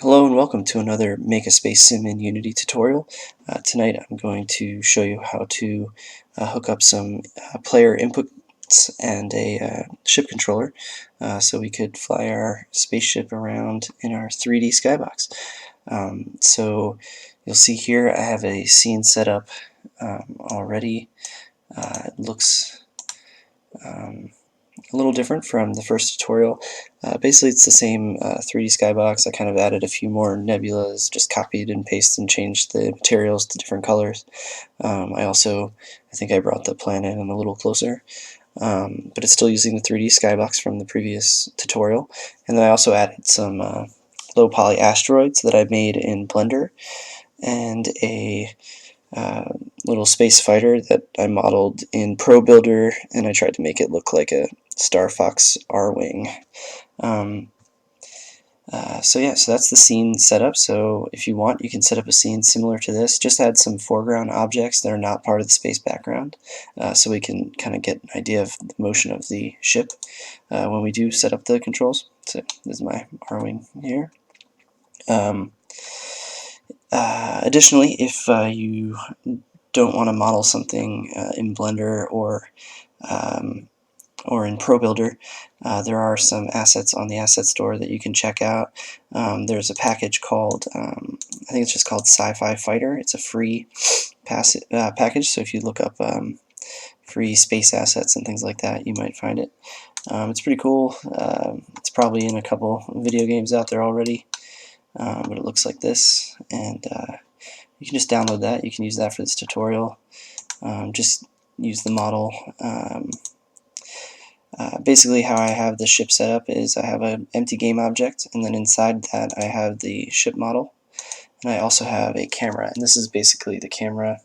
Hello and welcome to another Make a Space Sim in Unity tutorial. Tonight I'm going to show you how to hook up some player inputs and a ship controller so we could fly our spaceship around in our 3D skybox. So you'll see here I have a scene set up already. It looks a little different from the first tutorial. Basically it's the same 3D skybox. I kind of added a few more nebulas, just copied and pasted and changed the materials to different colors. I think I brought the planet in a little closer, but it's still using the 3D skybox from the previous tutorial. And then I also added some low poly asteroids that I made in Blender, and a little space fighter that I modeled in Pro Builder, and I tried to make it look like a Star Fox R-Wing. So that's the scene setup. So if you want, you can set up a scene similar to this. Just add some foreground objects that are not part of the space background, so we can kind of get an idea of the motion of the ship when we do set up the controls. So this is my R-Wing here. Additionally, if you don't want to model something in Blender or in Pro Builder, there are some assets on the asset store that you can check out. There's a package called, I think it's just called Sci-Fi Fighter. It's a free package, so if you look up free space assets and things like that, you might find it. It's pretty cool. It's probably in a couple video games out there already, but it looks like this, and you can just download that. You can use that for this tutorial. Just use the model. Basically how I have the ship set up is I have an empty game object, and then inside that I have the ship model, and I also have a camera, and this is basically the camera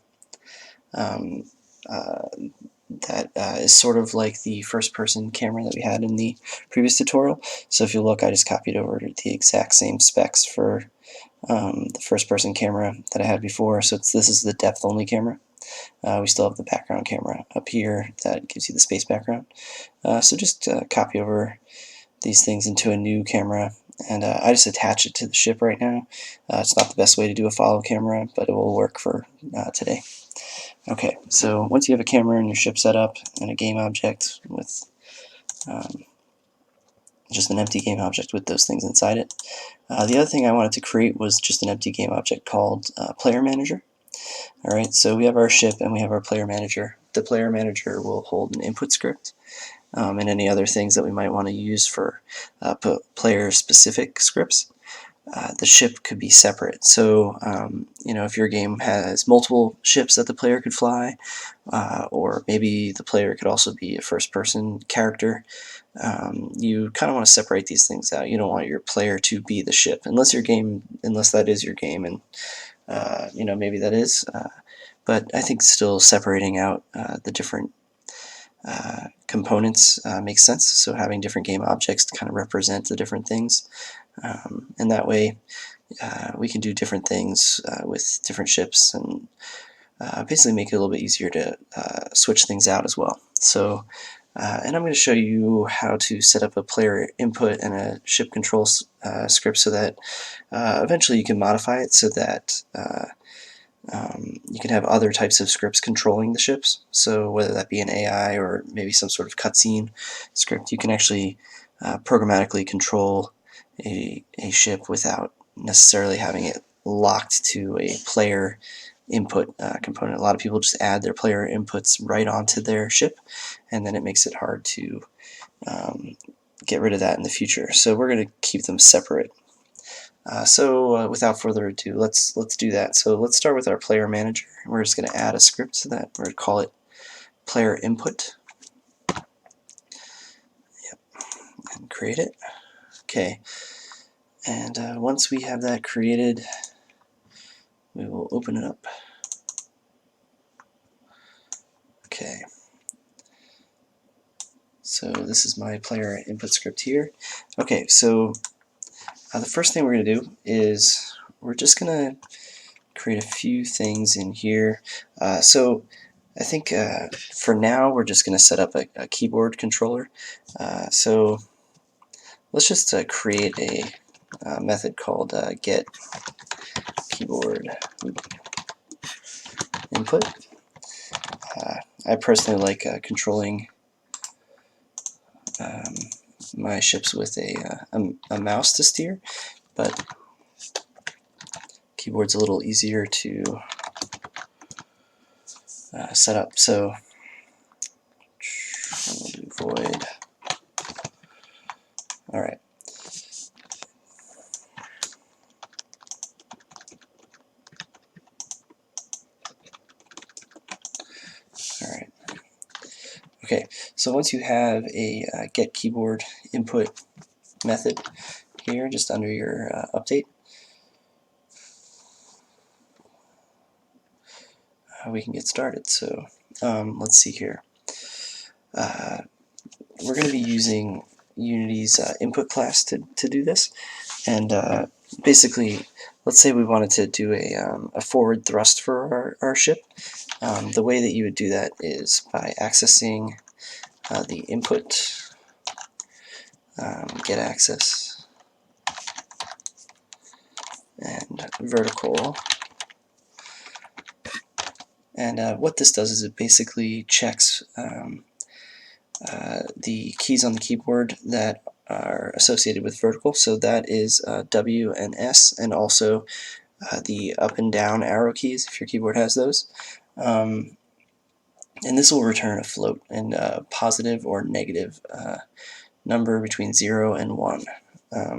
that is sort of like the first-person camera that we had in the previous tutorial. So if you look, I just copied over the exact same specs for the first-person camera that I had before. So this is the depth-only camera. We still have the background camera up here that gives you the space background. So just copy over these things into a new camera, and I just attach it to the ship right now. It's not the best way to do a follow camera, but it will work for today. Okay, so once you have a camera and your ship set up and a game object with just an empty game object with those things inside it, the other thing I wanted to create was just an empty game object called Player Manager. Alright, so we have our ship and we have our player manager. The player manager will hold an input script and any other things that we might want to use for player-specific scripts. The ship could be separate. So, if your game has multiple ships that the player could fly, or maybe the player could also be a first-person character, you kind of want to separate these things out. You don't want your player to be the ship, unless that is your game, and maybe that is. But I think still separating out the different components makes sense. So having different game objects to kind of represent the different things, and that way we can do different things with different ships, and basically make it a little bit easier to switch things out as well. So, and I'm going to show you how to set up a player input and a ship control script so that eventually you can modify it so that you can have other types of scripts controlling the ships. So whether that be an AI or maybe some sort of cutscene script, you can actually programmatically control a ship without necessarily having it locked to a player input component. A lot of people just add their player inputs right onto their ship, and then it makes it hard to get rid of that in the future. So we're going to keep them separate. So without further ado, let's do that. So let's start with our player manager. We're just going to add a script to that. We're going to call it player input. Yep, and create it. Okay, and once we have that created, we will open it up. Okay, so this is my player input script here. Okay, so the first thing we're going to do is we're just going to create a few things in here. So I think for now we're just going to set up a keyboard controller. So let's just create a method called get keyboard input. I personally like controlling my ships with a mouse to steer, but keyboard's a little easier to set up. So we'll do void. All right. All right. Okay. So once you have a get keyboard input method here, just under your update, we can get started. So let's see here. We're going to be using Unity's input class to do this, and basically, let's say we wanted to do a forward thrust for our ship. The way that you would do that is by accessing the input get access and vertical. And what this does is it basically checks the keys on the keyboard that are associated with vertical. So that is W and S, and also the up and down arrow keys if your keyboard has those. And this will return a float and a positive or negative number between 0 and 1,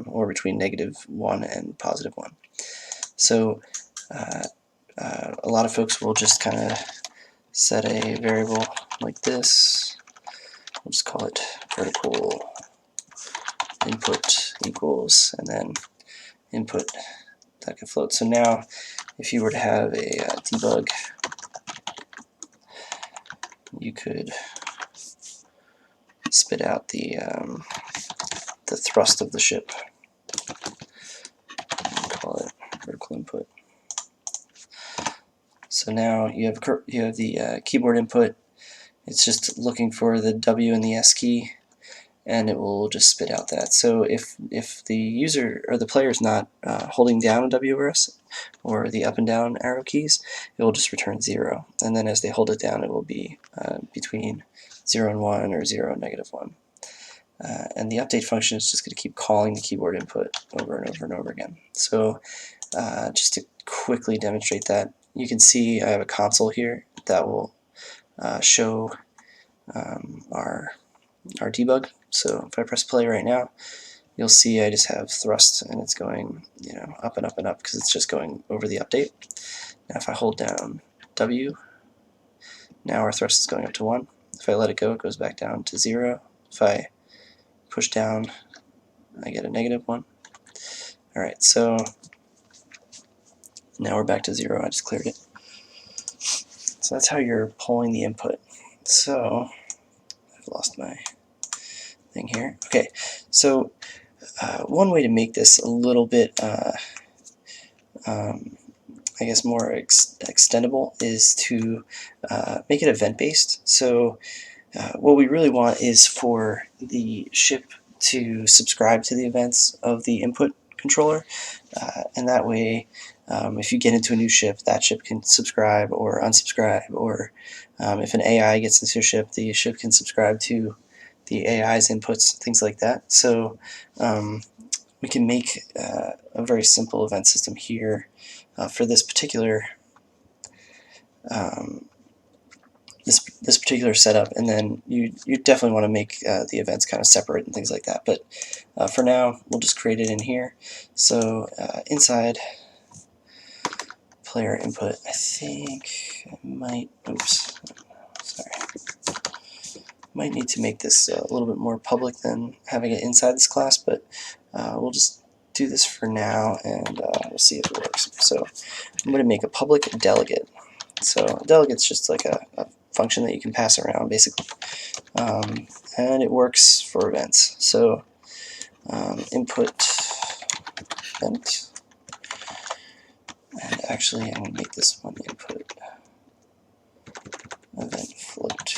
or between -1 and +1. So a lot of folks will just kind of set a variable like this. We'll just call it vertical input equals, and then input that can float. So now if you were to have a debug, you could spit out the thrust of the ship and call it vertical input. So now you have the keyboard input. It's just looking for the W and the S key, and it will just spit out that. So if the user or the player is not holding down a W or S or the up and down arrow keys, it will just return 0. And then as they hold it down, it will be between 0 and 1 or 0 and -1. And the update function is just going to keep calling the keyboard input over and over and over again. So just to quickly demonstrate that, you can see I have a console here that will show our debug. So if I press play right now, you'll see I just have thrust, and it's going up and up and up because it's just going over the update. Now if I hold down W, now our thrust is going up to 1. If I let it go, it goes back down to 0. If I push down, I get a -1. Alright, so now we're back to 0. I just cleared it. So that's how you're pulling the input. So I've lost my thing here. Okay, so one way to make this a little bit, I guess, more extendable is to make it event-based. So what we really want is for the ship to subscribe to the events of the input controller, and that way if you get into a new ship, that ship can subscribe or unsubscribe, or if an AI gets into your ship, the ship can subscribe to the AI's inputs, things like that. So we can make a very simple event system here for this particular this particular setup, and then you definitely want to make the events kind of separate and things like that. But for now, we'll just create it in here. So inside player input, I think I might, oops, sorry, might need to make this a little bit more public than having it inside this class, but we'll just do this for now, and we'll see if it works. So I'm going to make a public delegate. So a delegate's just like a function that you can pass around, basically, and it works for events. So input event, and actually I'm going to make this one input event float,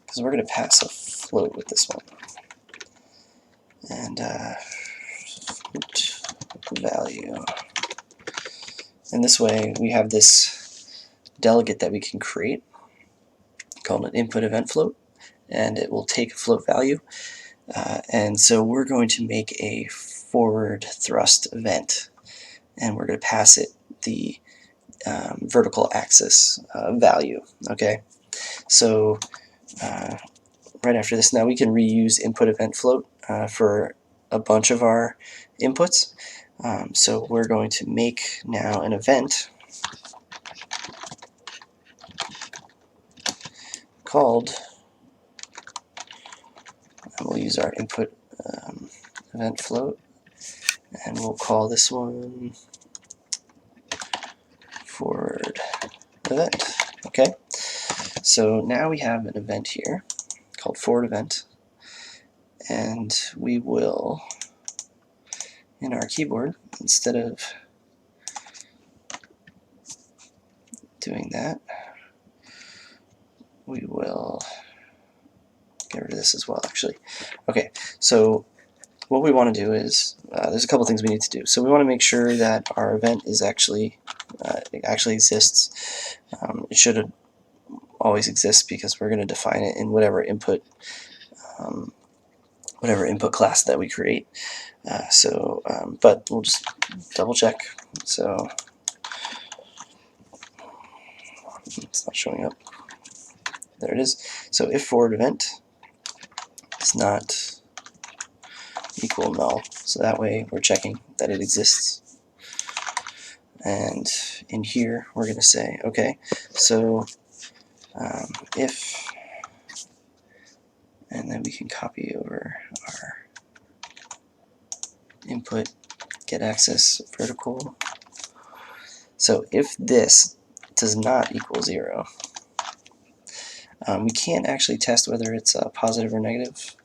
because we're going to pass a float with this one. And float value. And this way we have this delegate that we can create called an input event float, and it will take a float value. And so we're going to make a forward thrust event, and we're going to pass it the vertical axis value. Okay, so right after this, now we can reuse input event float for a bunch of our inputs. So we're going to make now an event called, and we'll use our input event float, and we'll call this one forward event. Okay, so now we have an event here called forward event, and we will, in our keyboard, instead of doing that, we will get rid of this as well, actually. Okay, so what we want to do is, there's a couple things we need to do. So we want to make sure that our event is actually exists. It should always exist because we're going to define it in whatever input class that we create. But we'll just double check. So it's not showing up. There it is. So if forward event is not equal null, so that way we're checking that it exists. And in here we're going to say, okay, so if, and then we can copy over our input get access vertical. So if this does not equal 0, we can't actually test whether it's positive or negative.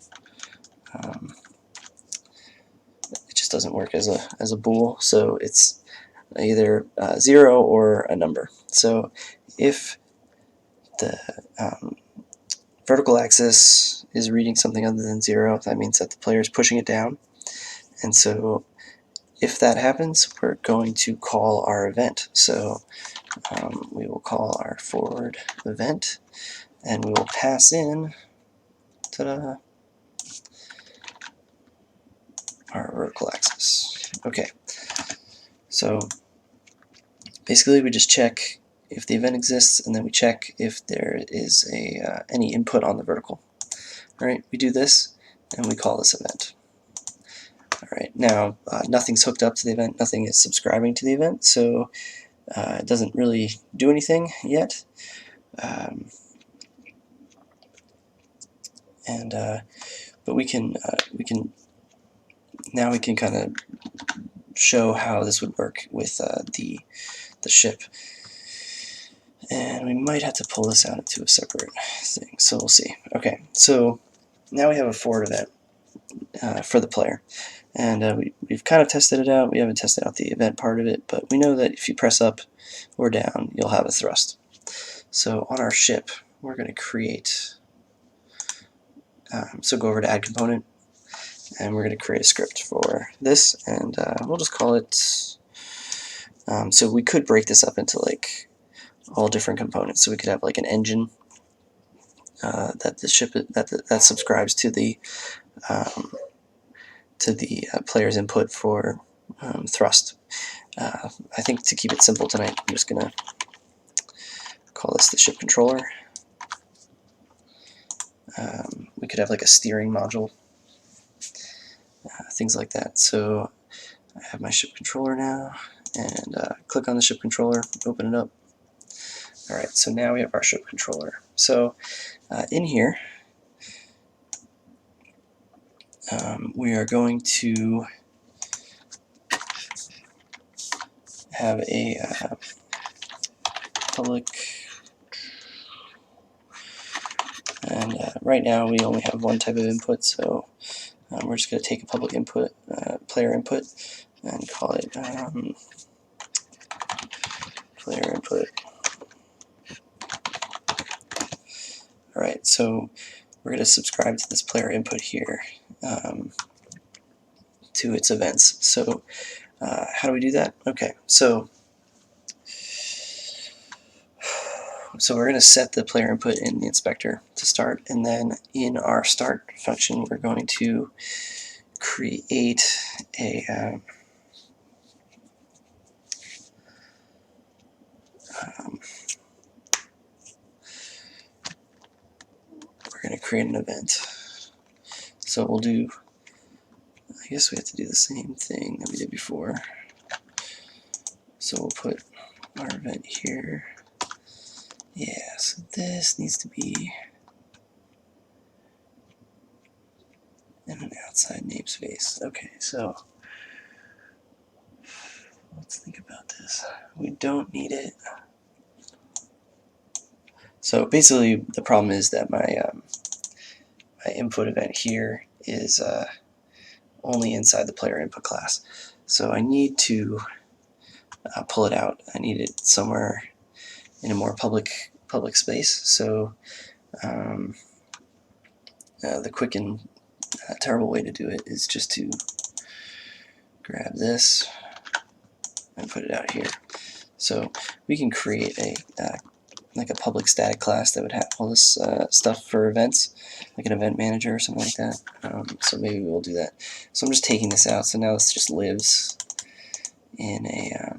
It just doesn't work as a bool, so it's either 0 or a number. So if the vertical axis is reading something other than 0, that means that the player is pushing it down. And so if that happens, we're going to call our event. So we will call our forward event, and we will pass in, ta-da, our vertical axis. Okay, so basically we just check if the event exists, and then we check if there is any input on the vertical. All right, we do this, and we call this event. All right, now nothing's hooked up to the event, nothing is subscribing to the event, so it doesn't really do anything yet. But we can kind of show how this would work with the ship, and we might have to pull this out into a separate thing, so we'll see. Okay, so now we have a forward event for the player, and we've kind of tested it out. We haven't tested out the event part of it, but we know that if you press up or down, you'll have a thrust. So on our ship, we're going to create, so go over to add component, and we're going to create a script for this, and we'll just call it, so we could break this up into like all different components. So we could have like an engine that the ship that subscribes to the player's input for thrust. I think to keep it simple tonight, I'm just gonna call this the ship controller. We could have like a steering module, things like that. So I have my ship controller now, and click on the ship controller, open it up. Alright, so now we have our ship controller. So in here, we are going to have a public, and right now we only have one type of input, so we're just going to take a public input, player input, and call it player input. Alright, so we're going to subscribe to this player input here, to its events. So How do we do that? Okay, so we're going to set the player input in the inspector to start, and then in our start function we're going to create a we're going to create an event. So we'll do, I guess we have to do the same thing that we did before. So we'll put our event here. Yeah, so this needs to be in an outside namespace. Okay, so let's think about this. We don't need it. So basically the problem is that my input event here is only inside the player input class. So I need to pull it out. I need it somewhere in a more public space. So the quick and terrible way to do it is just to grab this and put it out here. So we can create a like a public static class that would have all this stuff for events, like an event manager or something like that. So maybe we'll do that. So I'm just taking this out. So now this just lives in a.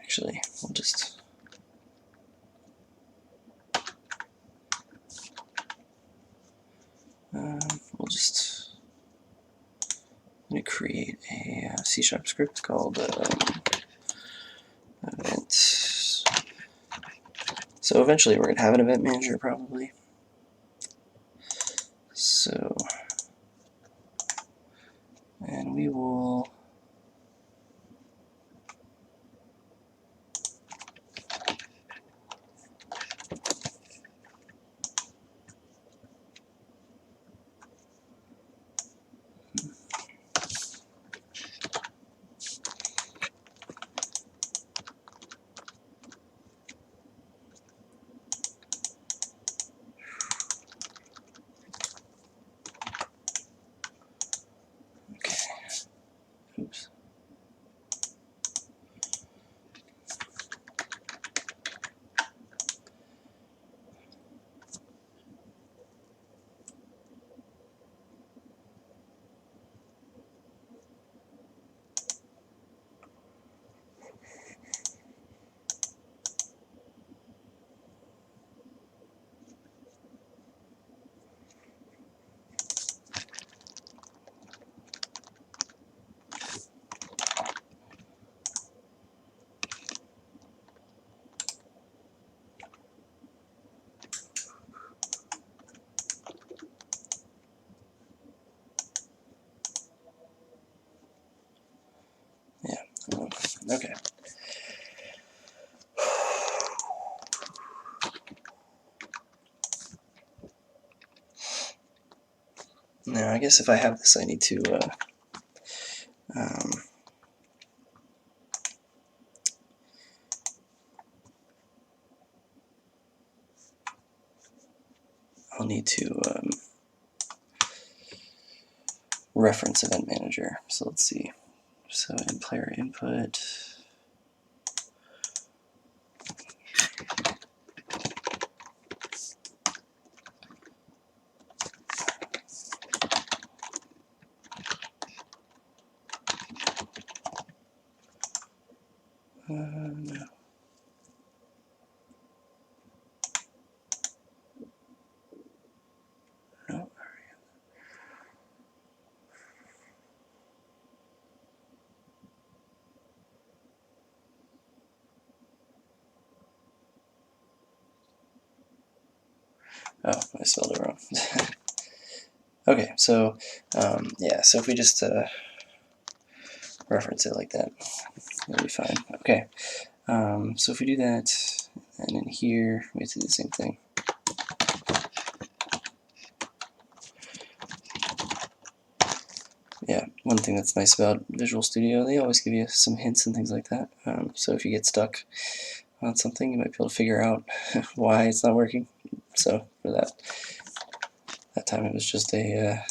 Actually, we'll just. We'll just. I'm going to create a C# script called event. So eventually we're going to have an event manager probably. So, and we will oops. Yeah. Okay. Now I guess if I have this, I need to I'll need to reference event manager. So let's see. So in player input. No. No. Oh, I spelled it wrong. Okay, so yeah, so if we just reference it like that, that'll be fine. Okay, so if we do that, and in here we have to do the same thing. Yeah, one thing that's nice about Visual Studio, they always give you some hints and things like that. So if you get stuck on something, you might be able to figure out why it's not working. So for that time it was just a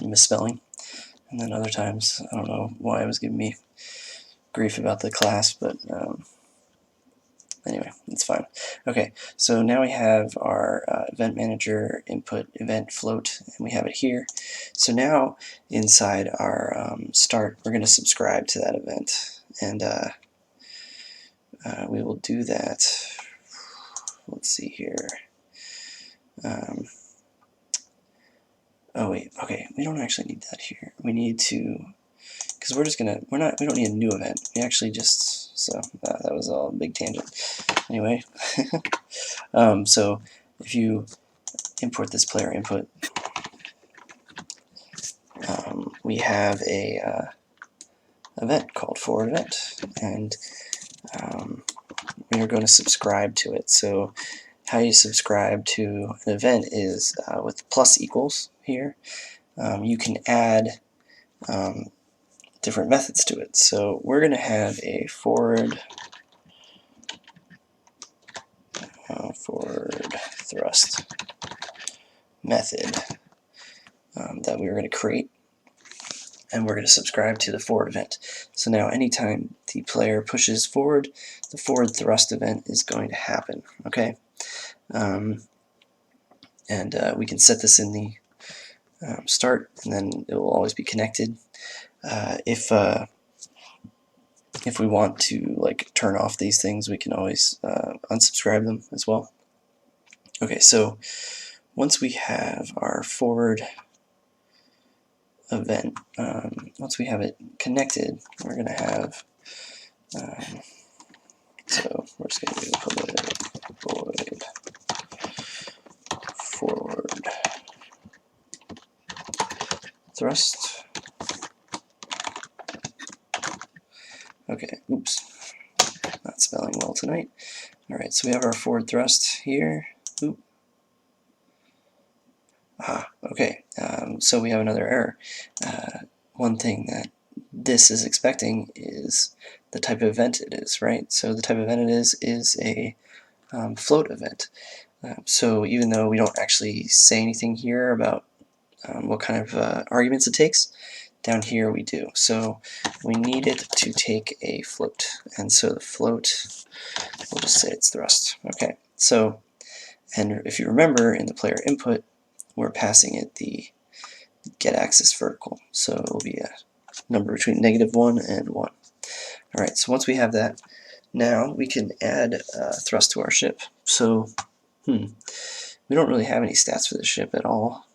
misspelling. And then other times, I don't know why it was giving me grief about the class, but anyway, it's fine. Okay, so now we have our event manager input event float, and we have it here. So now inside our start, we're going to subscribe to that event, and we will do that. Let's see here. Oh wait, okay, we don't actually need that here. We need to, because we don't need a new event. We actually just, so that was all a big tangent. Anyway, so if you import this player input, we have a event called forward event, and we are going to subscribe to it. So how you subscribe to an event is with plus equals here. You can add different methods to it. So we're going to have a forward thrust method that we're going to create, and we're going to subscribe to the forward event. So now anytime the player pushes forward, the forward thrust event is going to happen. Okay, and we can set this in the start, and then it will always be connected. If we want to like turn off these things, we can always unsubscribe them as well. Okay, so once we have our forward event, once we have it connected, we're going to have, so we're just going to do void forward thrust. Okay, oops, not spelling well tonight. Alright, so we have our forward thrust here. Oop. Okay, so we have another error. One thing that this is expecting is the type of event it is, right? So the type of event it is a float event. So even though we don't actually say anything here about what kind of arguments it takes, down here we do. So we need it to take a float, and so the float, we'll just say it's thrust. Okay, so, and if you remember in the player input, we're passing it the get axis vertical, so it will be a number between -1 and 1. Alright, so once we have that, now we can add thrust to our ship. So, we don't really have any stats for the ship at all.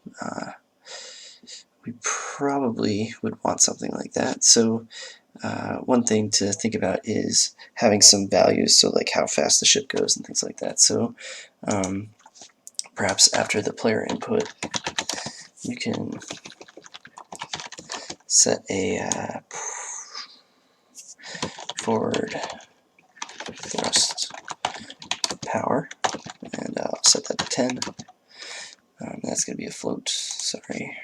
We probably would want something like that. So one thing to think about is having some values, so like how fast the ship goes and things like that. So perhaps after the player input, you can set a forward thrust power, and I'll set that to 10. That's going to be a float, sorry.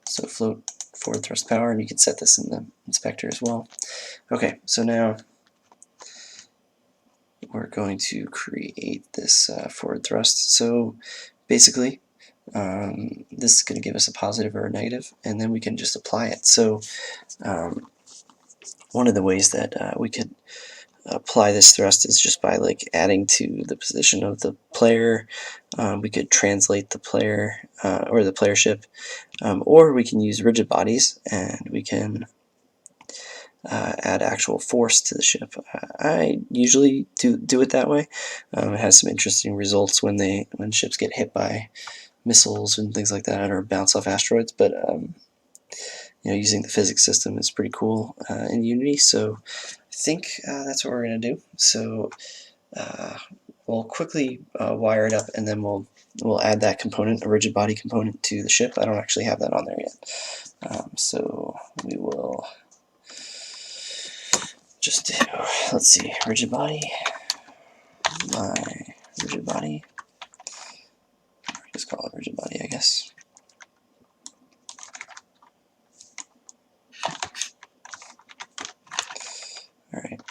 So float forward thrust power, and you can set this in the inspector as well. Okay, so now we're going to create this forward thrust. So basically, this is going to give us a positive or a negative, and then we can just apply it. So one of the ways that we could apply this thrust is just by like adding to the position of the player. We could translate the player or the player ship, or we can use rigid bodies, and we can add actual force to the ship. I usually do it that way. It has some interesting results when ships get hit by missiles and things like that, or bounce off asteroids. But using the physics system is pretty cool in Unity. So I think that's what we're going to do. So we'll quickly wire it up, and then we'll add that component, a rigid body component, to the ship. I don't actually have that on there yet. So we will just do, let's see, rigid body, my rigid body, just call it rigid body, I guess. Alright,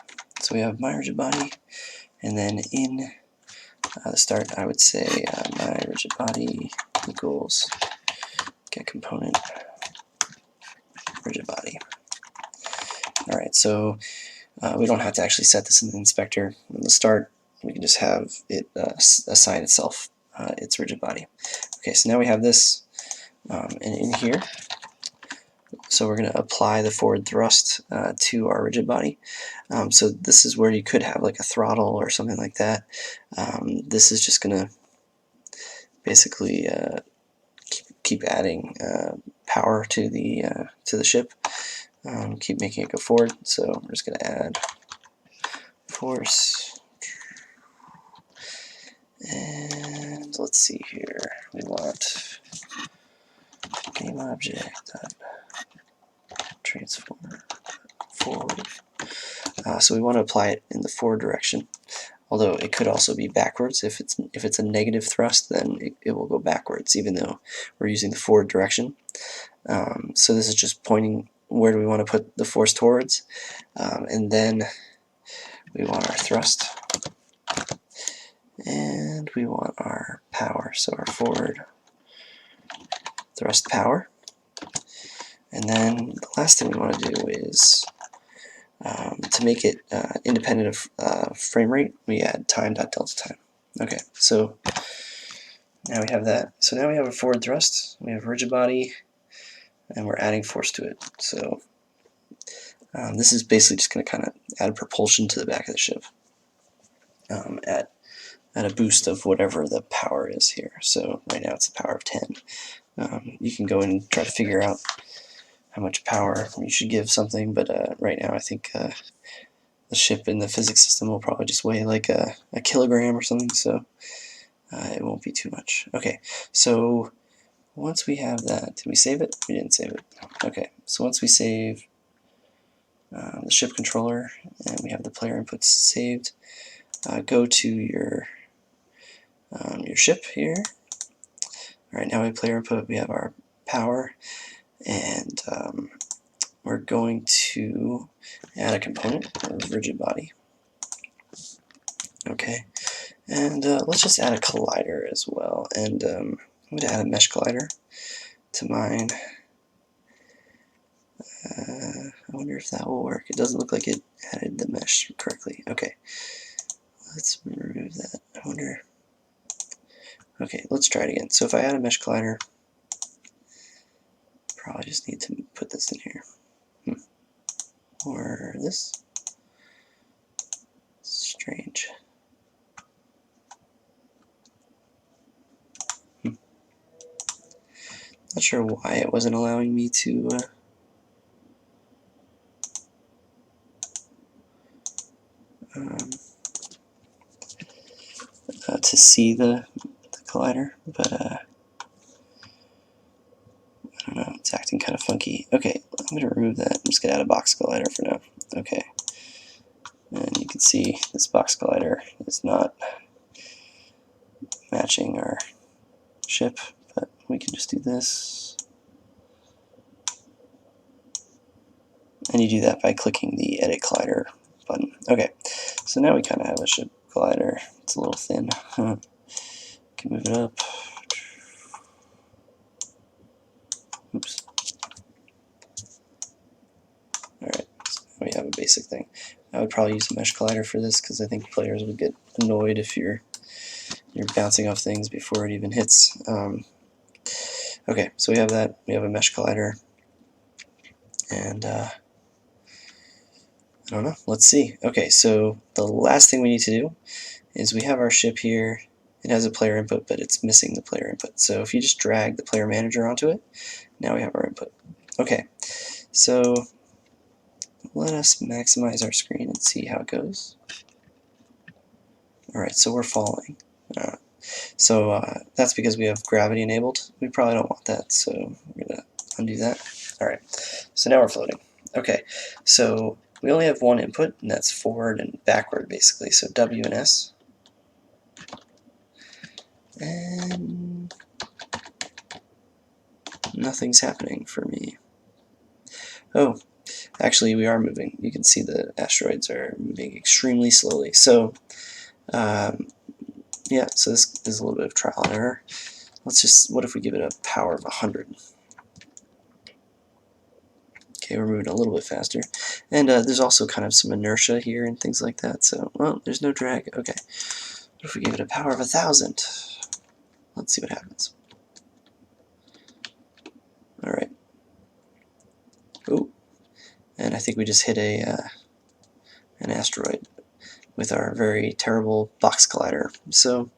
so we have my rigid body, and then in the start I would say my rigid body equals get component rigid body. Alright, so we don't have to actually set this in the inspector from the start. We can just have it assign itself its rigid body. Okay, so now we have this, and in here, so we're going to apply the forward thrust to our rigid body. So this is where you could have like a throttle or something like that. This is just going to basically keep adding power to the ship. Keep making it go forward. So we're just going to add force, and let's see here. We want gameobject transform forward. So we want to apply it in the forward direction. Although it could also be backwards. If it's a negative thrust, then it will go backwards, even though we're using the forward direction. So this is just pointing where do we want to put the force towards, and then we want our thrust, and we want our power. So our forward thrust power, and then the last thing we want to do is to make it independent of frame rate, we add time.delta time. Okay, so now we have that. So now we have a forward thrust, we have rigid body, and we're adding force to it. So this is basically just going to kind of add propulsion to the back of the ship at a boost of whatever the power is here. So right now it's a power of 10. You can go and try to figure out how much power you should give something, but right now I think the ship in the physics system will probably just weigh like a kilogram or something, so it won't be too much. Okay, so once we have that, did we save it? We didn't save it. Okay, so once we save the ship controller and we have the player inputs saved, go to your ship here. Alright, now we have player input, we have our power, and we're going to add a component of rigid body. Okay, and let's just add a collider as well, and I'm going to add a mesh collider to mine. I wonder if that will work. It doesn't look like it added the mesh correctly. Okay, let's remove that. I wonder. Okay, let's try it again. So if I add a mesh collider, probably just need to put this in here. Or this. Strange. Not sure why it wasn't allowing me to see the collider, but I don't know, it's acting kind of funky. Okay, I'm going to remove that. I'm just going to add a box collider for now. Okay, and you can see this box collider is not matching our ship, but we can just do this. And you do that by clicking the Edit Collider button. Okay, so now we kind of have a ship collider. It's a little thin. Can move it up. Oops. Alright, so we have a basic thing. I would probably use a mesh collider for this because I think players would get annoyed if you're bouncing off things before it even hits. Okay, so we have that. We have a mesh collider. And I don't know. Let's see. Okay, so the last thing we need to do is we have our ship here. It has a player input, but it's missing the player input. So if you just drag the player manager onto it, now we have our input. Okay, so let us maximize our screen and see how it goes. Alright, so we're falling. So that's because we have gravity enabled. We probably don't want that, so we're going to undo that. Alright, so now we're floating. Okay, so we only have one input, and that's forward and backward, basically. So W and S. And nothing's happening for me. Oh, actually we are moving. You can see the asteroids are moving extremely slowly. So yeah, so this is a little bit of trial and error. what if we give it a power of 100? Okay, we're moving a little bit faster. And there's also kind of some inertia here and things like that, so, well, there's no drag. Okay. What if we give it a power of 1,000? Let's see what happens. Alright. Oh, and I think we just hit an asteroid with our very terrible box collider. So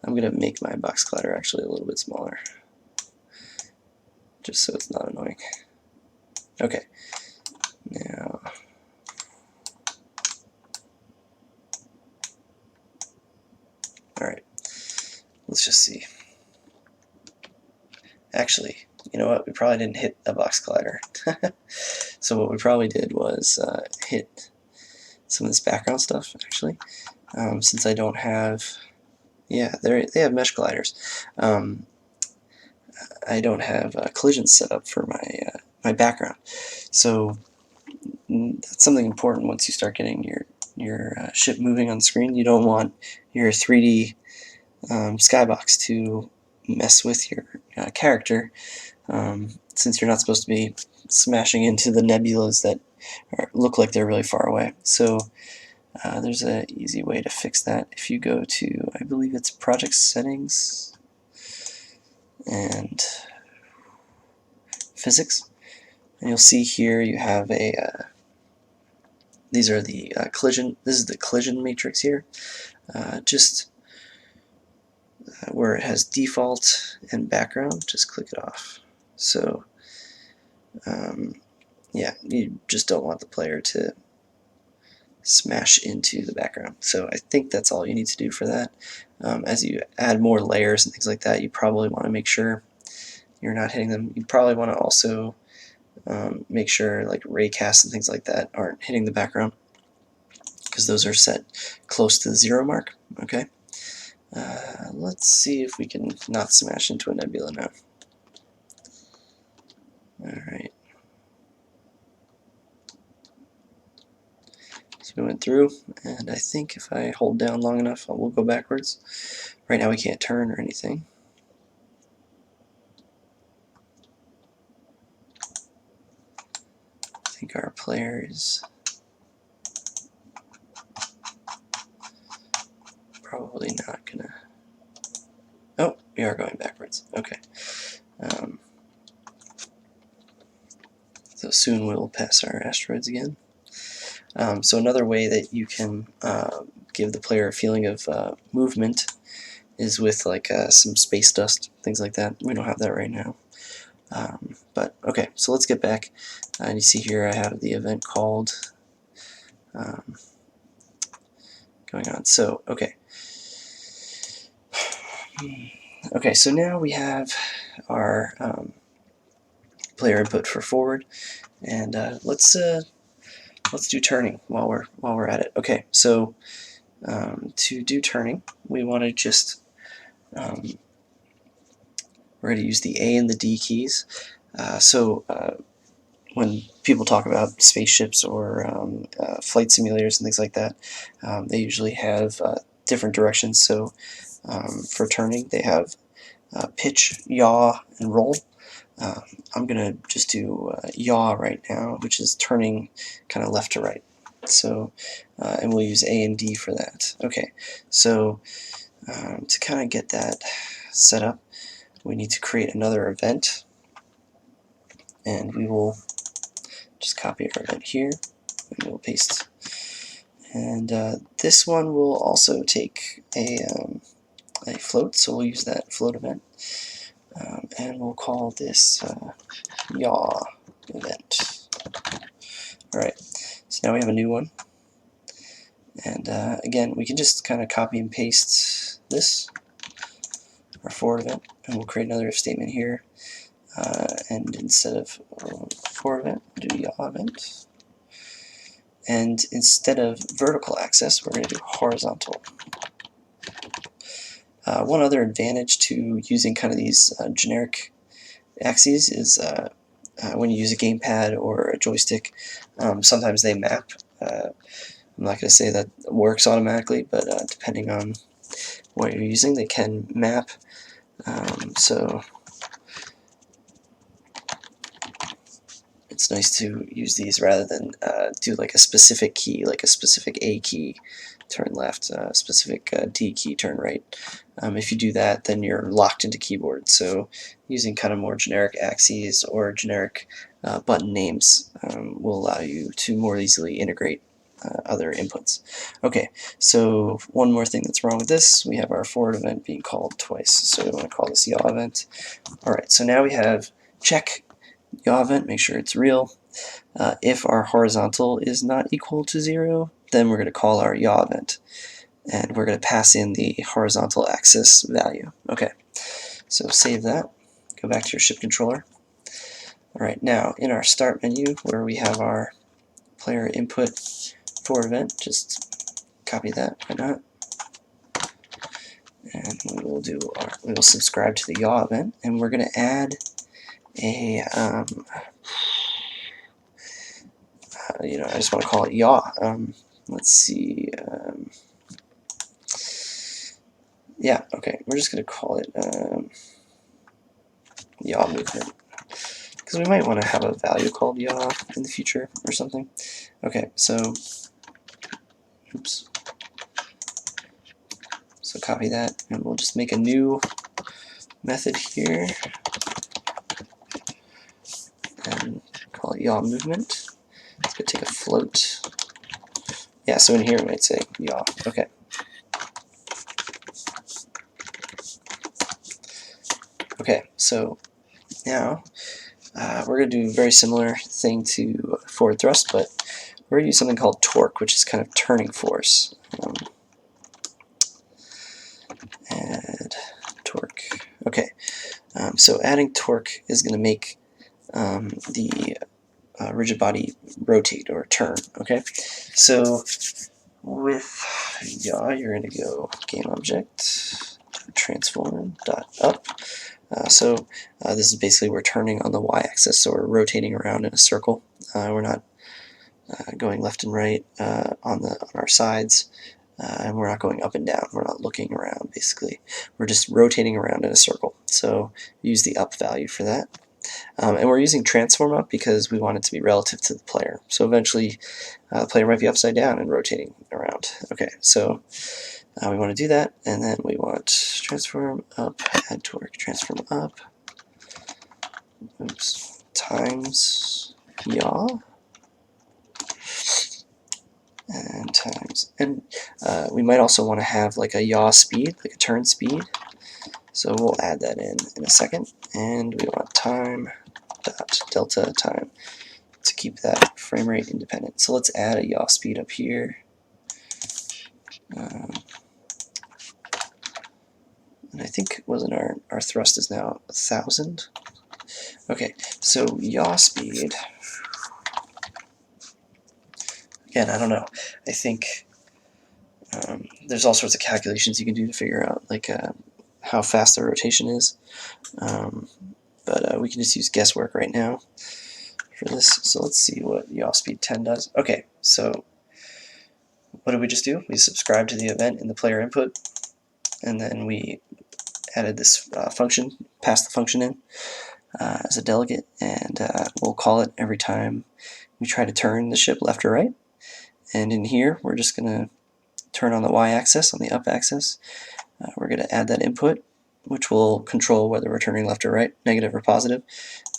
I'm going to make my box collider actually a little bit smaller, just so it's not annoying. Okay, now alright, let's just see. Actually, you know what, we probably didn't hit a box collider. So what we probably did was hit some of this background stuff, actually. Since I don't have, yeah, they have mesh colliders. I don't have collisions set up for my background. So that's something important once you start getting your ship moving on the screen. You don't want your 3D skybox to mess with your character, since you're not supposed to be smashing into the nebulas that look like they're really far away. So there's an easy way to fix that. If you go to, I believe it's Project Settings and Physics, and you'll see here you have these are the collision. This is the collision matrix here. Just where it has default and background, just click it off. So yeah, you just don't want the player to smash into the background. So I think that's all you need to do for that. As you add more layers and things like that, you probably want to make sure you're not hitting them. You probably want to also make sure like raycasts and things like that aren't hitting the background, because those are set close to the 0 mark. Okay. Let's see if we can not smash into a nebula now. Alright. So we went through, and I think if I hold down long enough, we'll go backwards. Right now we can't turn or anything. I think our player is probably not gonna... Oh, we are going backwards. Okay. So soon we'll pass our asteroids again. So another way that you can give the player a feeling of movement is with like some space dust, things like that. We don't have that right now. But okay, so let's get back. And you see here I have the event called going on. So, okay. Okay, so now we have our player input for forward, and let's do turning while we're at it. Okay, so to do turning, we want to just we're going to use the A and the D keys. When people talk about spaceships or flight simulators and things like that, they usually have different directions. So for turning, they have pitch, yaw, and roll. I'm going to just do yaw right now, which is turning kind of left to right. So, and we'll use A and D for that. Okay, so to kind of get that set up, we need to create another event, and we will just copy our event here, and we'll paste. And this one will also take a float, so we'll use that float event, and we'll call this yaw event. Alright, so now we have a new one, and again, we can just kind of copy and paste this, our forward event, and we'll create another if statement here, and instead of forward event, do yaw event. And instead of vertical axis, we're going to do horizontal. One other advantage to using kind of these generic axes is when you use a gamepad or a joystick, sometimes they map. I'm not going to say that works automatically, but depending on what you're using, they can map So it's nice to use these rather than do like a specific key, like a specific A key, turn left, specific D key, turn right. If you do that, then you're locked into keyboard. So using kind of more generic axes or generic button names will allow you to more easily integrate other inputs. Okay, so one more thing that's wrong with this, we have our forward event being called twice. So we want to call this yaw event. Alright, so now we have check yaw event, make sure it's real. If our horizontal is not equal to 0, then we're going to call our yaw event. And we're going to pass in the horizontal axis value. Okay, so save that. Go back to your ship controller. Alright, now in our start menu where we have our player input forward event, just copy that, why not? And we will subscribe to the yaw event, and we're going to add a I just want to call it yaw. Let's see. Yeah, okay. We're just going to call it yaw movement, because we might want to have a value called yaw in the future or something. Okay, so oops. So copy that, and we'll just make a new method here and call it yaw movement. It's going to take a float. Yeah, so in here we might say yaw. Okay. Okay, so now we're going to do a very similar thing to forward thrust, but we're going to use something called torque, which is kind of turning force. Add torque. Okay, so adding torque is going to make the rigid body rotate or turn. Okay, so with yaw, you're going to go gameobject transform dot up. So this is basically we're turning on the y-axis, so we're rotating around in a circle. We're not going left and right on our sides, and we're not going up and down. We're not looking around. Basically, we're just rotating around in a circle. So use the up value for that. And we're using transform up because we want it to be relative to the player. So eventually, the player might be upside down and rotating around. Okay, so we want to do that, and then we want transform up, add torque, transform up, oops, times yaw, and times, and we might also want to have like a yaw speed, like a turn speed. So we'll add that in a second, and we want time dot delta time to keep that frame rate independent. So let's add a yaw speed up here. And I think wasn't our thrust is now 1,000. Okay, so yaw speed. Again, I don't know. I think there's all sorts of calculations you can do to figure out like how fast the rotation is. But we can just use guesswork right now for this. So let's see what yaw speed 10 does. Okay, so what did we just do? We subscribed to the event in the player input, and then we added this function, passed the function in as a delegate, and we'll call it every time we try to turn the ship left or right. And in here, we're just going to turn on the y-axis, on the up axis. We're going to add that input, which will control whether we're turning left or right, negative or positive,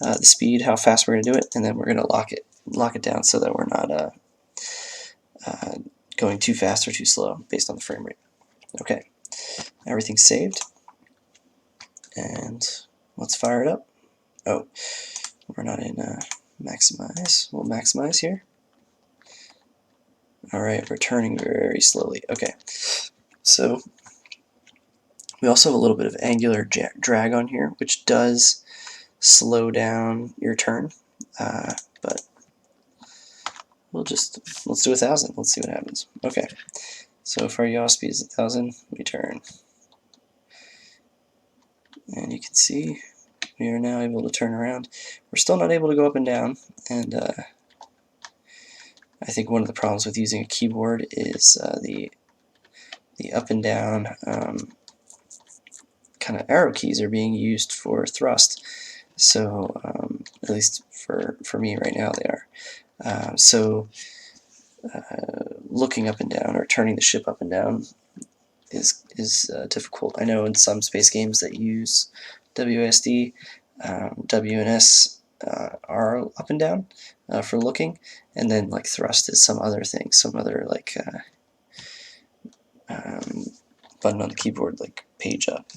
the speed, how fast we're going to do it, and then we're going to lock it down so that we're not going too fast or too slow based on the frame rate. Okay, everything's saved, and let's fire it up. Oh, we're not in maximize. We'll maximize here. Alright, we're turning very slowly. Okay, so we also have a little bit of angular drag on here, which does slow down your turn, but let's do 1,000. Let's see what happens. Okay, so if our yaw speed is 1,000, we turn. And you can see we are now able to turn around. We're still not able to go up and down, and I think one of the problems with using a keyboard is the up and down kind of arrow keys are being used for thrust. So at least for me right now they are. So looking up and down or turning the ship up and down is difficult. I know in some space games that use WSD, W and S are up and down for looking, and then like thrust is some other thing, some other like button on the keyboard like page up.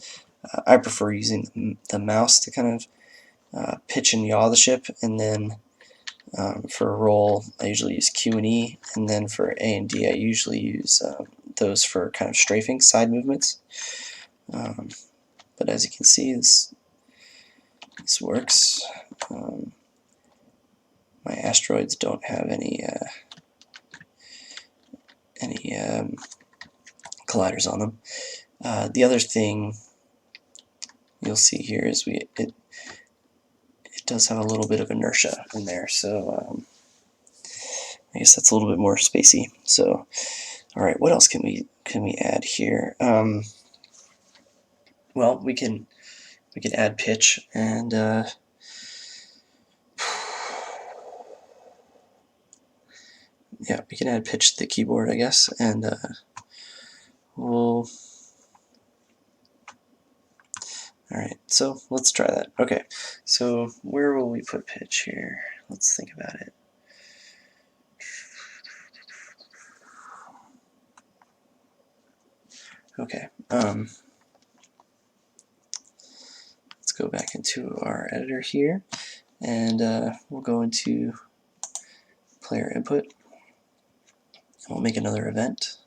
I prefer using the mouse to kind of pitch and yaw the ship, and then for a roll I usually use Q and E, and then for A and D I usually use those for kind of strafing, side movements. But as you can see, this works. My asteroids don't have any colliders on them. The other thing you'll see here is it does have a little bit of inertia in there, so I guess that's a little bit more spacey. So, all right, what else can we add here? Well, we can add pitch, and yeah, we can add pitch to the keyboard, I guess, and we'll. Alright, so let's try that. Okay, so where will we put pitch here? Let's think about it. Okay, let's go back into our editor here, and we'll go into player input, and we'll make another event,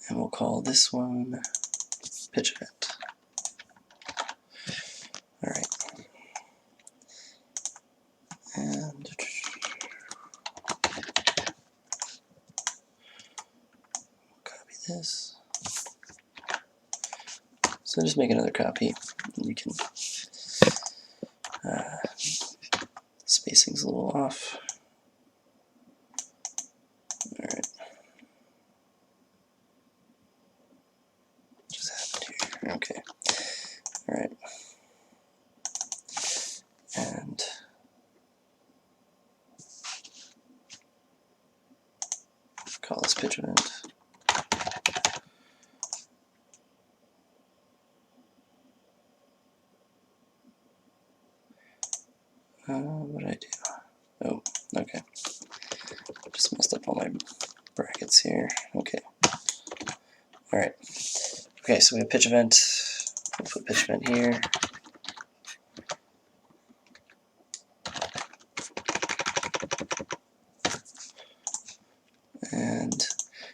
and we'll call this one pitch event. Alright, and copy this. So just make another copy, and you can spacing's a little off. Alright. Just happened here. Okay. Alright. And call this pitch event. What did I do? Oh, okay. Just messed up all my brackets here. Okay. Alright. Okay, so we have pitch event. We'll put pitch event here. And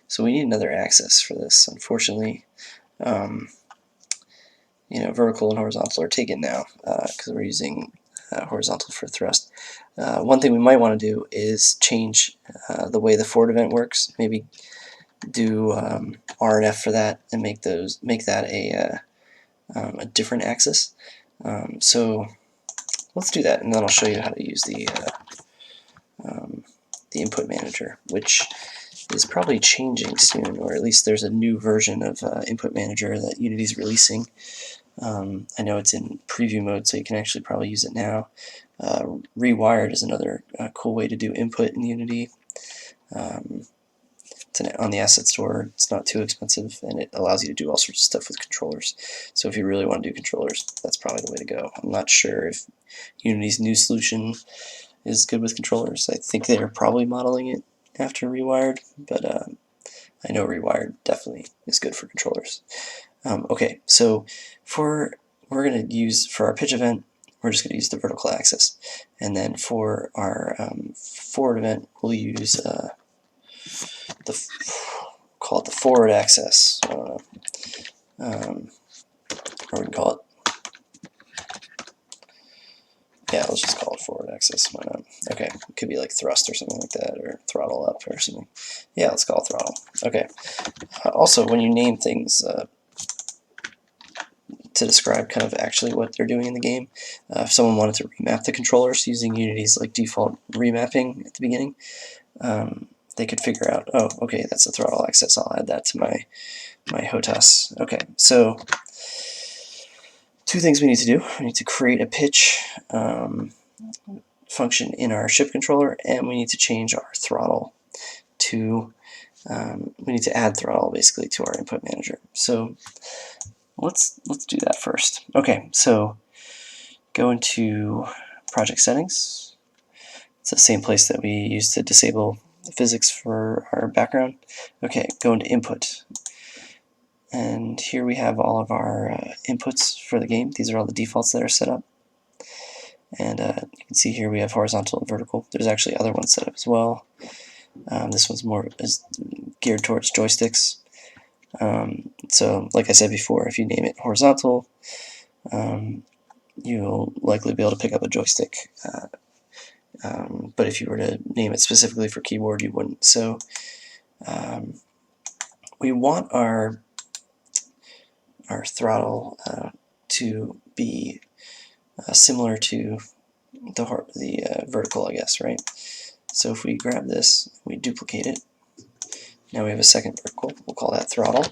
so we need another axis for this. Unfortunately, vertical and horizontal are taken now because we're using horizontal for thrust. One thing we might want to do is change the way the forward event works. Maybe do R and F for that, and make that a different axis. So let's do that, and then I'll show you how to use the input manager, which is probably changing soon, or at least there's a new version of input manager that Unity's releasing. I know it's in preview mode, so you can actually probably use it now. Rewired is another cool way to do input in Unity. It's on the asset store. It's not too expensive, and it allows you to do all sorts of stuff with controllers. So if you really want to do controllers, that's probably the way to go. I'm not sure if Unity's new solution is good with controllers. I think they're probably modeling it after Rewired, but I know Rewired definitely is good for controllers. Okay, so we're going to use, for our pitch event, we're just going to use the vertical axis. And then for our forward event, we'll use call it the forward axis. Or we can call it, yeah, let's just call it forward axis. Why not? Okay, it could be like thrust or something like that, or throttle up or something. Yeah, let's call it throttle. Okay. Also, when you name things to describe kind of actually what they're doing in the game, if someone wanted to remap the controllers using Unity's like default remapping at the beginning, they could figure out, oh, okay, that's the throttle axis. I'll add that to my HOTAS. Okay, so two things we need to do. We need to create a pitch function in our ship controller, and we need to change our throttle to, we need to add throttle basically to our input manager. So let's do that first. Okay, so go into project settings. It's the same place that we used to disable the physics for our background. Okay, go into input. And here we have all of our inputs for the game. These are all the defaults that are set up. And you can see here we have horizontal and vertical. There's actually other ones set up as well. This one's more geared towards joysticks. So like I said before, if you name it horizontal, you'll likely be able to pick up a joystick. But if you were to name it specifically for keyboard, you wouldn't. So we want our throttle to be similar to the vertical, I guess, right? So if we grab this, we duplicate it. Now we have a second vertical. We'll call that throttle.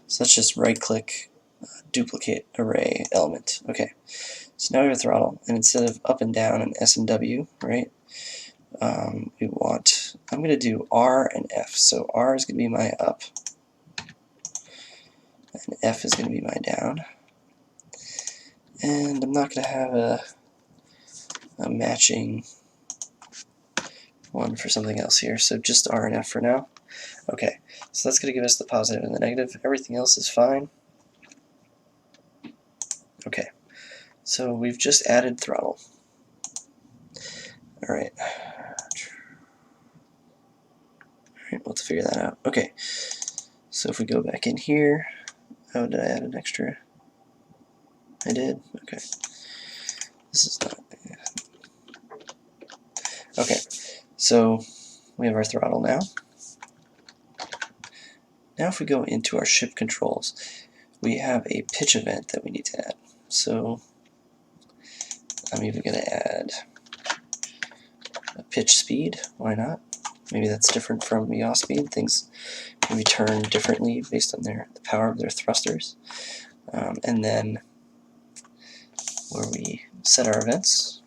So let's just right-click, duplicate array element. Okay. So now we have a throttle, and instead of up and down and S and W, right? We want, I'm going to do R and F. So R is going to be my up, and F is going to be my down. And I'm not going to have a matching one for something else here, so just R and F for now. Okay, so that's going to give us the positive and the negative. Everything else is fine. Okay, so we've just added throttle. Alright, we'll have to figure that out. Okay, so if we go back in here, oh, did I add an extra? I did? Okay. This is not... Okay, so we have our throttle now. Now if we go into our ship controls, we have a pitch event that we need to add. So I'm even going to add a pitch speed. Why not? Maybe that's different from yaw speed. Things can be turned differently based on the power of their thrusters. And then where we set our events,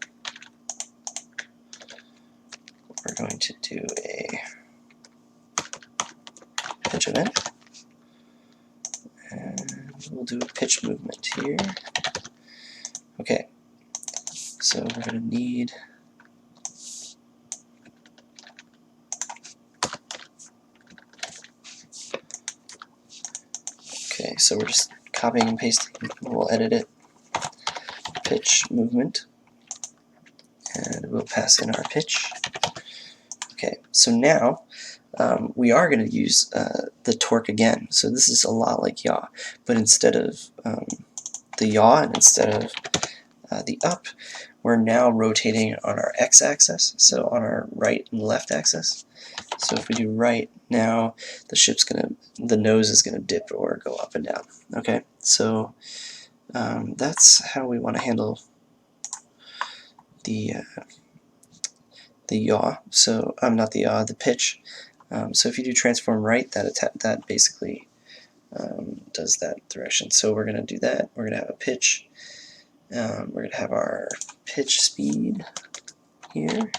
we're going to do a pitch event. And we'll do a pitch movement here. Okay, so we're going to need so we're just copying and pasting. We'll edit it. Pitch movement. And we'll pass in our pitch. Okay, so now we are going to use the torque again. So this is a lot like yaw, but instead of the yaw and instead of the up, we're now rotating on our x-axis, so on our right and left axis. So if we do right, now the nose is gonna dip or go up and down. Okay, so that's how we want to handle the yaw. So not the yaw, the pitch. So if you do transform right, that basically does that direction. So we're gonna do that. We're gonna have a pitch. We're going to have our pitch speed here.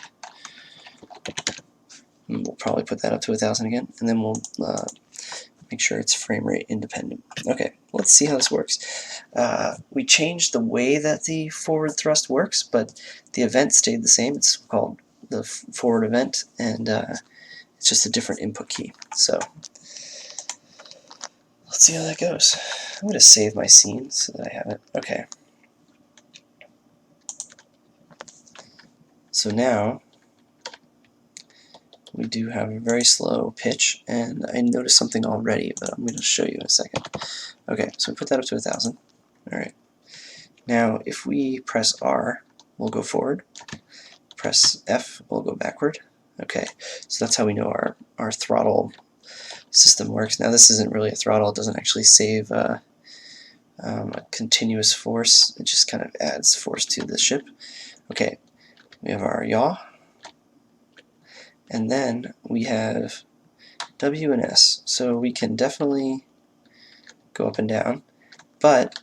And we'll probably put that up to 1,000 again, and then we'll make sure it's frame rate independent. Okay, let's see how this works. We changed the way that the forward thrust works, but the event stayed the same. It's called the forward event, and it's just a different input key. So let's see how that goes. I'm going to save my scene so that I have it. Okay. So now we do have a very slow pitch, and I noticed something already, but I'm going to show you in a second. Okay, so we put that up to 1,000. Alright. Now if we press R, we'll go forward. Press F, we'll go backward. Okay, so that's how we know our throttle system works. Now this isn't really a throttle, it doesn't actually save a continuous force, it just kind of adds force to the ship. Okay, we have our yaw, and then we have W and S, so we can definitely go up and down, but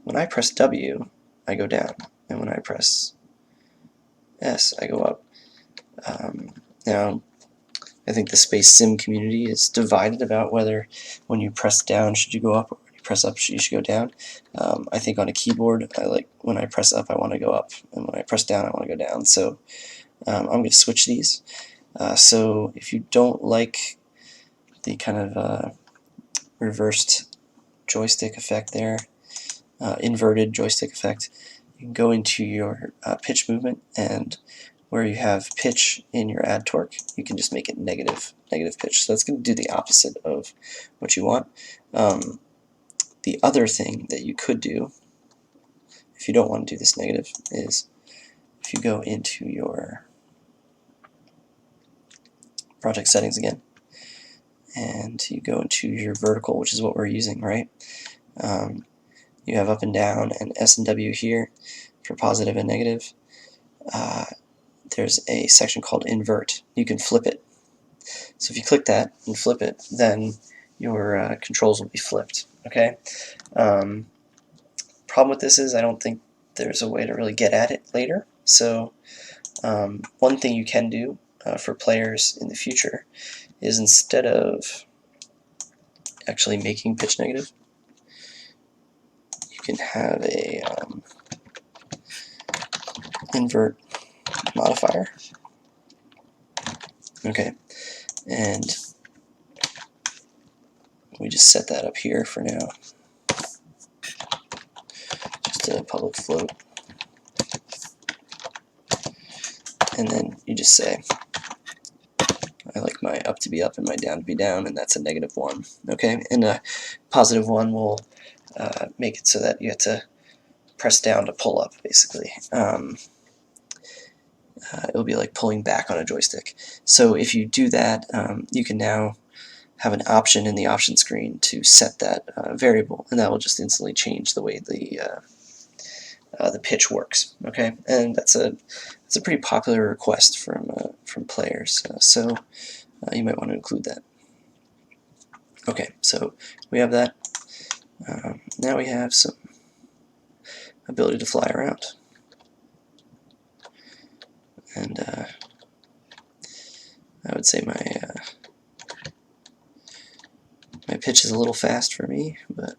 when I press W, I go down, and when I press S, I go up. Now, I think the space sim community is divided about whether when you press down should you go up, or when you press up you should go down. I think on a keyboard, I like when I press up I want to go up, and when I press down I want to go down. So I'm going to switch these. So if you don't like the kind of reversed joystick effect there, inverted joystick effect, you can go into your pitch movement, and where you have pitch in your add torque, you can just make it negative pitch. So that's going to do the opposite of what you want. The other thing that you could do, if you don't want to do this negative, is if you go into your project settings again, and you go into your vertical, which is what we're using, right? You have up and down and S and W here for positive and negative. There's a section called invert. You can flip it. So if you click that and flip it, then your controls will be flipped. Okay. Problem with this is I don't think there's a way to really get at it later. So one thing you can do for players in the future is, instead of actually making pitch negative, you can have a invert modifier. Okay, and we just set that up here for now. Just a public float. And then you just say, I like my up to be up and my down to be down, and that's a -1. Okay, and a +1 will make it so that you have to press down to pull up, basically. It'll be like pulling back on a joystick. So if you do that, you can now have an option in the option screen to set that variable, and that will just instantly change the way the pitch works. Okay, and that's a pretty popular request from players. So you might want to include that. Okay, so we have that. Now we have some ability to fly around, and I would say my pitch is a little fast for me, but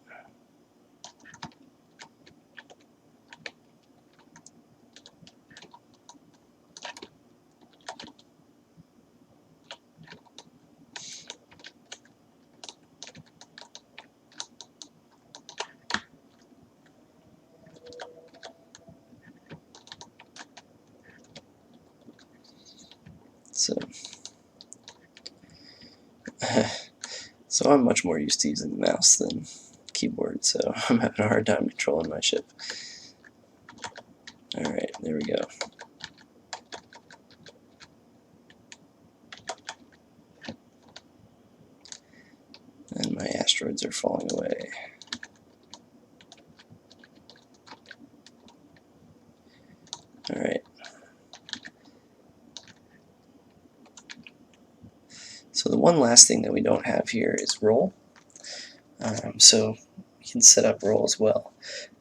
so I'm much more used to using the mouse than keyboard, so I'm having a hard time controlling my ship. Alright, there we go. And my asteroids are falling away. Alright. So the one last thing that we don't have here is roll. So we can set up roll as well.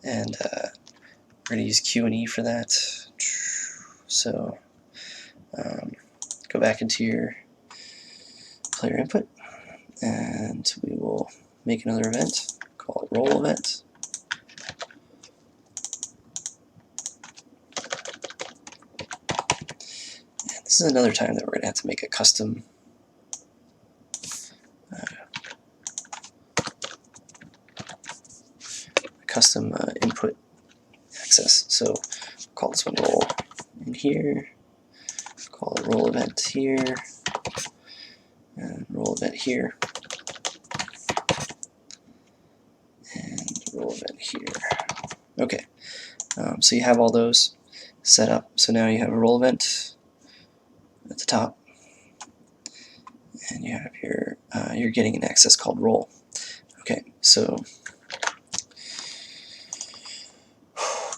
And we're going to use Q and E for that. So go back into your player input, and we will make another event, call it roll event. And this is another time that we're going to have to make a custom input access. So call this one roll in here, call it roll event here, and roll event here, and roll event here. Okay, so you have all those set up. So now you have a roll event at the top, and you have your you're getting an access called roll. Okay, so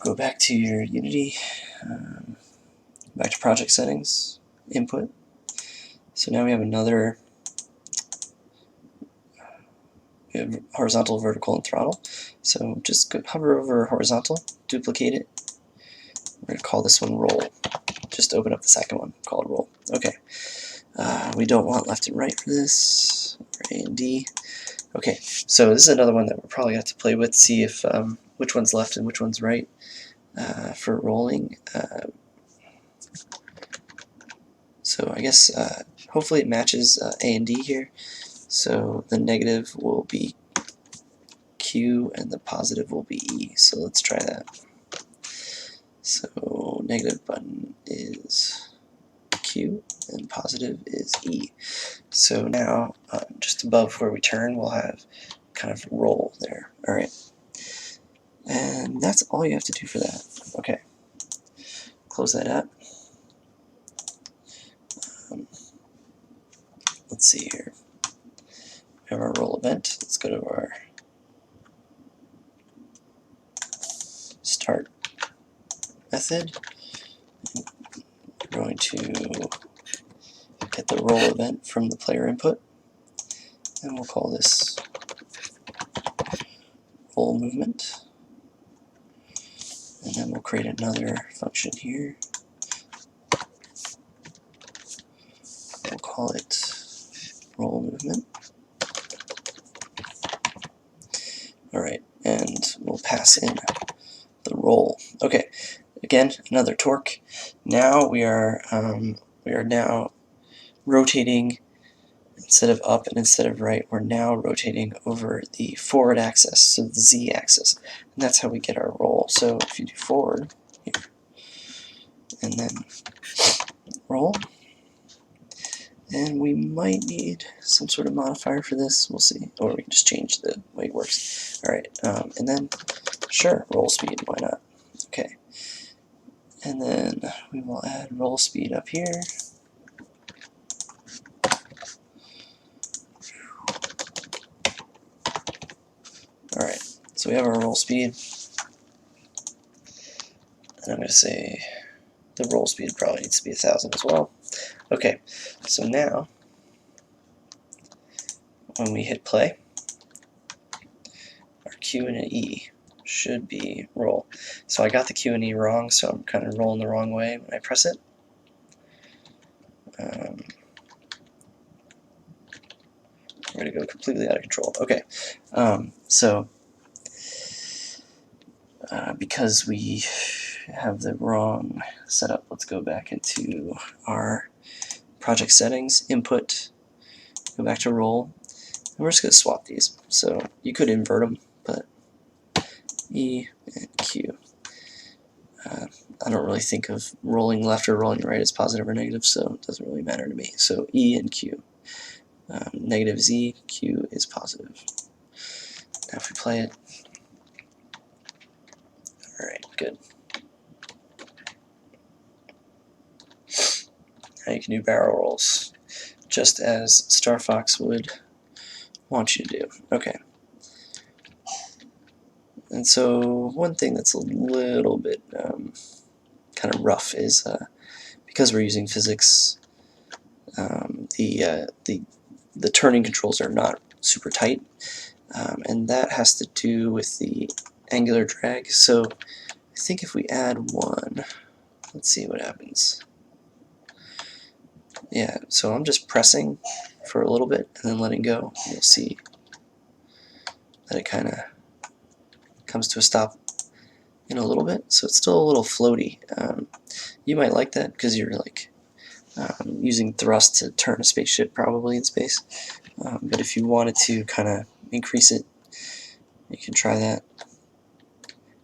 go back to your Unity, back to project settings, input. So now we have horizontal, vertical, and throttle. So just hover over horizontal, duplicate it. We're going to call this one roll. Just open up the second one, call it roll. Okay. We don't want left and right for this, or A and D. Okay, so this is another one that we're probably going to have to play with, see if which one's left and which one's right for rolling. So I guess hopefully it matches A and D here. So the negative will be Q and the positive will be E. So let's try that. So negative button is Q and positive is E. So now just above where we turn we'll have kind of roll there. Alright. And that's all you have to do for that. Okay. Close that up. Let's see here. We have our roll event. Let's go to our start method. We're going to get the roll event from the player input, and we'll call this roll movement. And then we'll create another function here. We'll call it roll movement. Alright, and we'll pass in the roll. Okay, again, another torque. Now we are now rotating. Instead of up and instead of right, we're now rotating over the forward axis, so the Z axis. And that's how we get our roll. So if you do forward, here, and then roll, and we might need some sort of modifier for this, we'll see. Or we can just change the way it works. Alright, and then, sure, roll speed, why not? Okay. And then we will add roll speed up here. Alright, so we have our roll speed. And I'm going to say the roll speed probably needs to be 1,000 as well. Okay, so now when we hit play, our Q and an E should be roll. So I got the Q and E wrong, so I'm kind of rolling the wrong way when I press it. We're going to go completely out of control. Okay, so because we have the wrong setup, let's go back into our project settings, input, go back to roll, and we're just going to swap these. So you could invert them, but E and Q. I don't really think of rolling left or rolling right as positive or negative, so it doesn't really matter to me. So E and Q. Negative is E, Q is positive. Now if we play it, alright, good. Now you can do barrel rolls, just as Star Fox would want you to do. Okay. And so one thing that's a little bit kind of rough is because we're using physics, the turning controls are not super tight, and that has to do with the angular drag. So I think if we add one, let's see what happens. Yeah, so I'm just pressing for a little bit and then letting go. You'll see that it kind of comes to a stop in a little bit, so it's still a little floaty. You might like that because you're like using thrust to turn a spaceship probably in space, but if you wanted to kind of increase it, you can try that,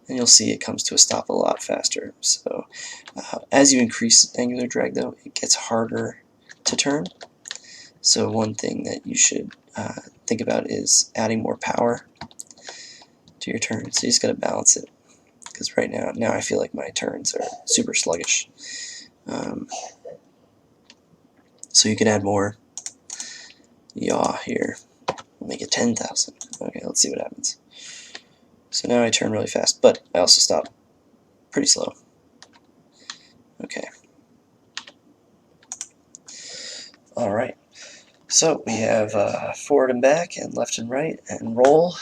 and you'll see it comes to a stop a lot faster. So as you increase angular drag though, it gets harder to turn. So one thing that you should think about is adding more power to your turn. So you just got to balance it, because right now I feel like my turns are super sluggish. So you can add more yaw here. We'll make it 10,000. Okay, let's see what happens. So now I turn really fast, but I also stop pretty slow. Okay. Alright. So we have forward and back and left and right and roll.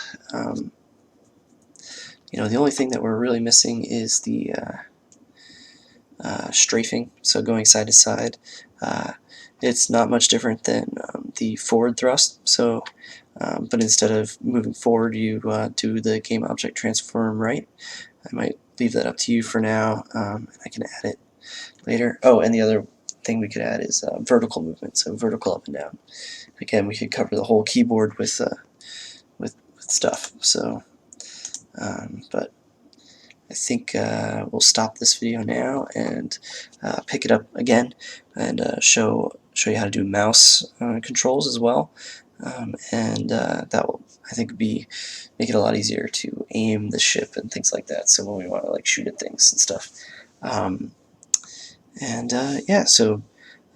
the only thing that we're really missing is the strafing, so going side to side. It's not much different than the forward thrust, so but instead of moving forward, you do the game object transform right. I might leave that up to you for now, and I can add it later. Oh, and the other thing we could add is vertical movement, so vertical up and down. Again, we could cover the whole keyboard with stuff. So, but I think we'll stop this video now and pick it up again and show you how to do mouse controls as well. And that will, I think, make it a lot easier to aim the ship and things like that. So when we want to like shoot at things and stuff. Yeah, so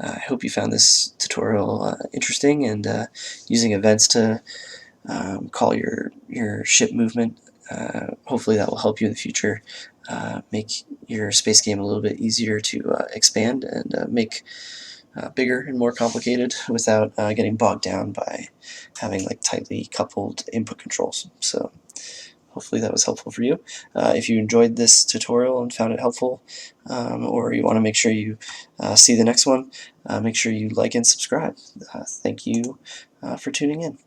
I hope you found this tutorial interesting, and using events to call your ship movement. Hopefully that will help you in the future make your space game a little bit easier to expand and make bigger and more complicated without getting bogged down by having like tightly coupled input controls. So hopefully that was helpful for you. If you enjoyed this tutorial and found it helpful, or you want to make sure you see the next one, make sure you like and subscribe. Thank you for tuning in.